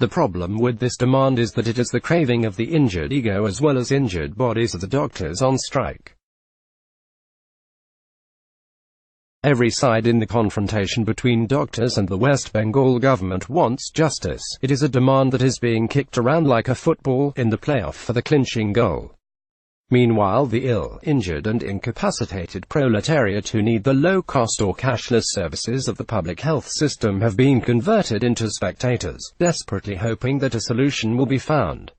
The problem with this demand is that it is the craving of the injured ego as well as injured bodies of the doctors on strike. Every side in the confrontation between doctors and the West Bengal government wants justice. It is a demand that is being kicked around like a football in the playoff for the clinching goal. Meanwhile, the ill, injured and incapacitated proletariat who need the low-cost or cashless services of the public health system have been converted into spectators, desperately hoping that a solution will be found.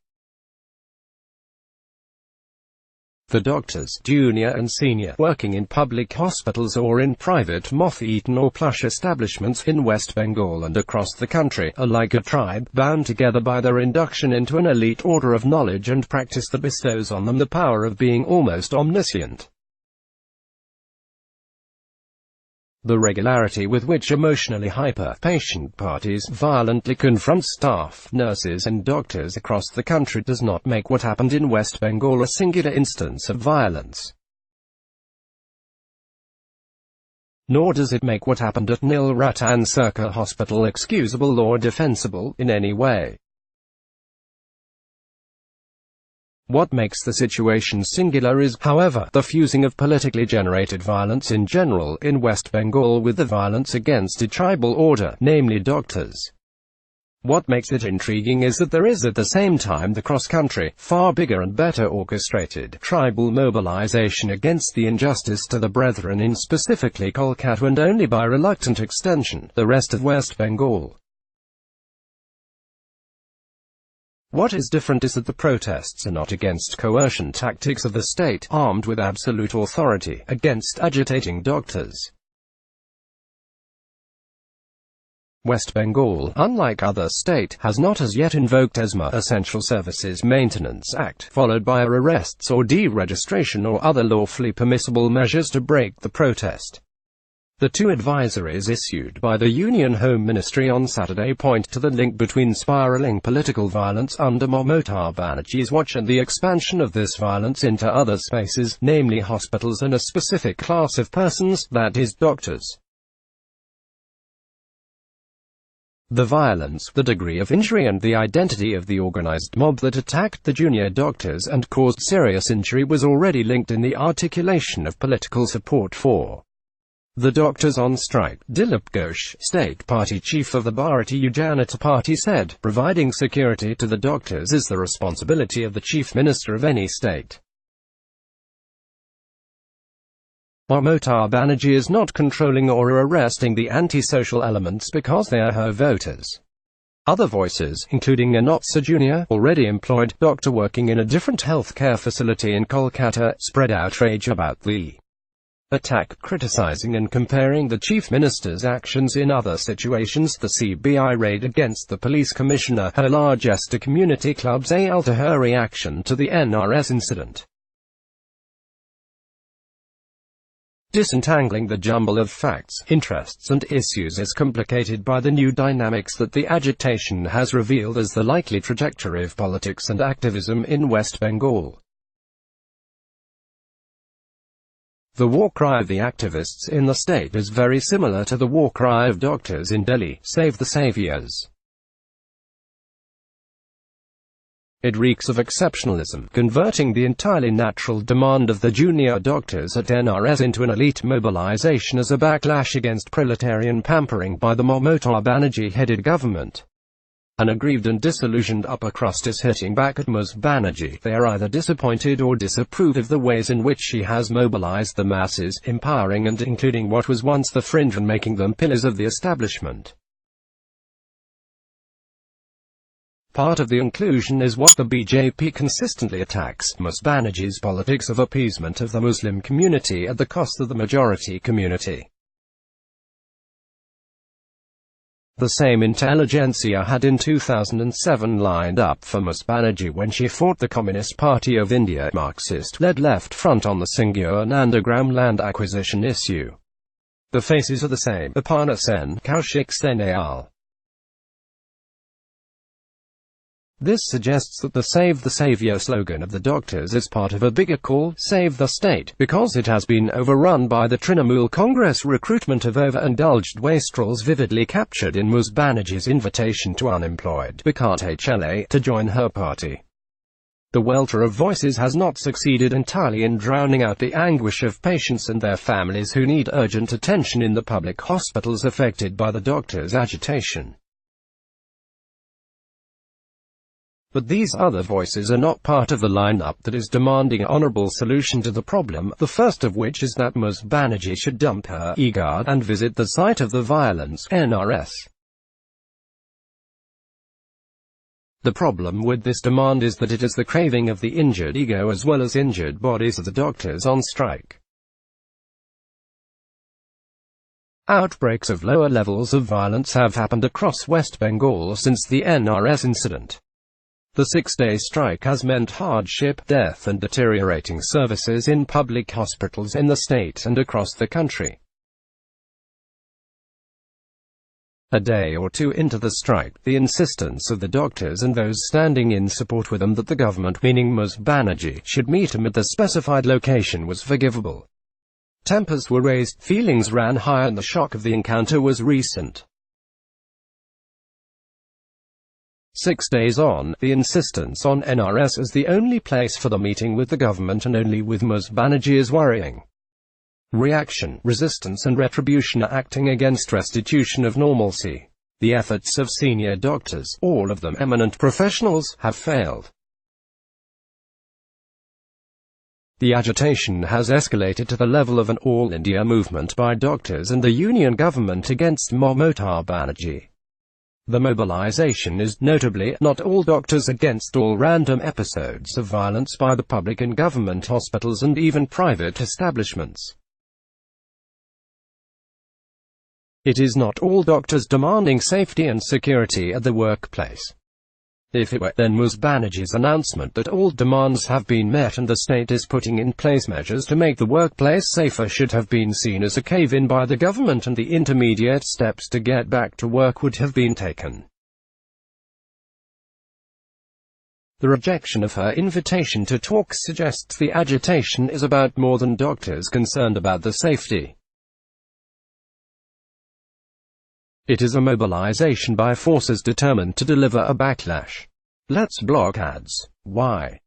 The doctors, junior and senior, working in public hospitals or in private moth-eaten or plush establishments in West Bengal and across the country, are like a tribe, bound together by their induction into an elite order of knowledge and practice that bestows on them the power of being almost omniscient. The regularity with which emotionally hyper-patient parties violently confront staff, nurses and doctors across the country does not make what happened in West Bengal a singular instance of violence. Nor does it make what happened at Nil Ratan Circle Hospital excusable or defensible in any way. What makes the situation singular is, however, the fusing of politically generated violence in general in West Bengal with the violence against a tribal order, namely doctors. What makes it intriguing is that there is at the same time the cross-country, far bigger and better orchestrated, tribal mobilization against the injustice to the brethren in specifically Kolkata and only by reluctant extension, the rest of West Bengal. What is different is that the protests are not against coercion tactics of the state, armed with absolute authority, against agitating doctors. West Bengal, unlike other state, has not as yet invoked ESMA, Essential Services Maintenance Act, followed by arrests or deregistration or other lawfully permissible measures to break the protest. The two advisories issued by the Union Home Ministry on Saturday point to the link between spiraling political violence under Mamata Banerjee's watch and the expansion of this violence into other spaces, namely hospitals and a specific class of persons, that is, doctors. The violence, the degree of injury and the identity of the organized mob that attacked the junior doctors and caused serious injury was already linked in the articulation of political support for the doctors on strike. Dilip Ghosh, state party chief of the Bharatiya Janata Party, said, "Providing security to the doctors is the responsibility of the chief minister of any state. Mamata Banerjee is not controlling or arresting the anti-social elements because they are her voters." Other voices, including a not-so-junior, already employed, doctor working in a different healthcare facility in Kolkata, spread outrage about the attack, criticizing and comparing the chief minister's actions in other situations, the CBI raid against the police commissioner, her largest community club's AL, to her reaction to the NRS incident. Disentangling the jumble of facts, interests and issues is complicated by the new dynamics that the agitation has revealed as the likely trajectory of politics and activism in West Bengal. The war cry of the activists in the state is very similar to the war cry of doctors in Delhi, "Save the Saviors." It reeks of exceptionalism, converting the entirely natural demand of the junior doctors at NRS into an elite mobilization as a backlash against proletarian pampering by the Mamata Banerjee-headed government. An aggrieved and disillusioned upper crust is hitting back at Ms. Banerjee. They are either disappointed or disapprove of the ways in which she has mobilized the masses, empowering and including what was once the fringe and making them pillars of the establishment. Part of the inclusion is what the BJP consistently attacks, Ms. Banerjee's politics of appeasement of the Muslim community at the cost of the majority community. The same intelligentsia had in 2007 lined up for Ms. Banerjee when she fought the Communist Party of India Marxist-led Left Front on the Singhu Nandagram land acquisition issue. The faces are the same: Aparna Sen, Kaushik Sen al. This suggests that the Save the Savior slogan of the doctors is part of a bigger call, Save the State, because it has been overrun by the Trinamool Congress recruitment of overindulged wastrels vividly captured in Ms. Banerjee's invitation to unemployed Bikate Chele to join her party. The welter of voices has not succeeded entirely in drowning out the anguish of patients and their families who need urgent attention in the public hospitals affected by the doctors' agitation. But these other voices are not part of the lineup that is demanding an honorable solution to the problem, the first of which is that Ms. Banerjee should dump her ego and visit the site of the violence, NRS. The problem with this demand is that it is the craving of the injured ego as well as injured bodies of the doctors on strike. Outbreaks of lower levels of violence have happened across West Bengal since the NRS incident. The 6-day strike has meant hardship, death and deteriorating services in public hospitals in the state and across the country. A day or two into the strike, the insistence of the doctors and those standing in support with them that the government, meaning Ms. Banerjee, should meet them at the specified location was forgivable. Tempers were raised, feelings ran high and the shock of the encounter was recent. 6 days on, the insistence on NRS as the only place for the meeting with the government and only with Ms. Banerjee is worrying. Reaction, resistance and retribution are acting against restitution of normalcy. The efforts of senior doctors, all of them eminent professionals, have failed. The agitation has escalated to the level of an all-India movement by doctors and the union government against Mamata Banerjee. The mobilization is, notably, not all doctors against all random episodes of violence by the public and government hospitals and even private establishments. It is not all doctors demanding safety and security at the workplace. If it were, then Ms. Banerjee's announcement that all demands have been met and the state is putting in place measures to make the workplace safer should have been seen as a cave-in by the government and the intermediate steps to get back to work would have been taken. The rejection of her invitation to talk suggests the agitation is about more than doctors concerned about the safety. It is a mobilization by forces determined to deliver a backlash. Let's block ads. Why?